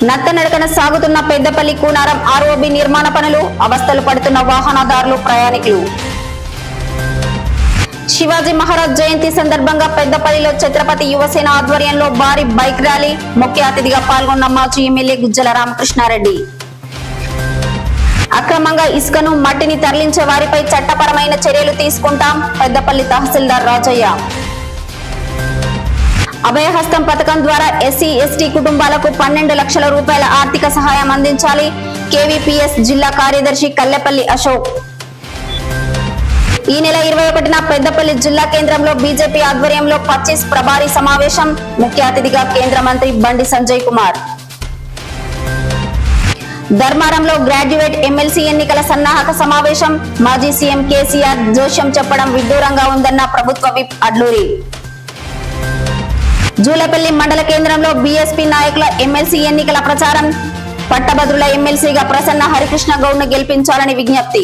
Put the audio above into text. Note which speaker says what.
Speaker 1: నత్తనడకన సాగుతున్న పెద్దపల్లి కూనారం ఆర్ఓబి నిర్మాణ పనులు, అవస్థలు పడుతున్న వాహనదారులు, ప్రయాణికులు. శివాజీ మహారాజ్ జయంతి సందర్భంగా పెద్దపల్లిలో ఛత్రపతి యువసేన ఆధ్వర్యంలో భారీ బైక్ ర్యాలీ, ముఖ్య అతిథిగా పాల్గొన్న మాజీ ఎమ్మెల్యే గుజ్జల రామకృష్ణారెడ్డి. అక్రమంగా ఇసుకను, మట్టిని తరలించే వారిపై చట్టపరమైన చర్యలు తీసుకుంటాం, పెద్దపల్లి తహసీల్దార్ రాజయ్య. అభయహస్తం పథకం ద్వారా ఎస్సీ ఎస్టీ కుటుంబాలకు 12 లక్షల రూపాయల ఆర్థిక సహాయం అందించాలి, కేవీపీఎస్ జిల్లా కార్యదర్శి కల్లెపల్లి అశోక్. ఈ నెల 21న పెద్దపల్లి జిల్లా కేంద్రంలో బీజేపీ ఆధ్వర్యంలో 25 ప్రభారీ సమావేశం, ముఖ్య అతిథిగా కేంద్ర మంత్రి బండి సంజయ్ కుమార్. ధర్మారంలో గ్రాడ్యుయేట్ ఎమ్మెల్సీ ఎన్నికల సన్నాహక సమావేశం, మాజీ సీఎం కేసీఆర్ జోష్యం చెప్పడం విడ్డూరంగా ఉందన్న ప్రభుత్వ విప్ అడ్లూరి. జూలపల్లి మండల కేంద్రంలో బీఎస్పీ నాయకుల ఎమ్మెల్సీ ఎన్నికల ప్రచారం, పట్టభద్రుల ఎమ్మెల్సీగా ప్రసన్న హరికృష్ణ గౌడ్ను గెలిపించాలని విజ్ఞప్తి.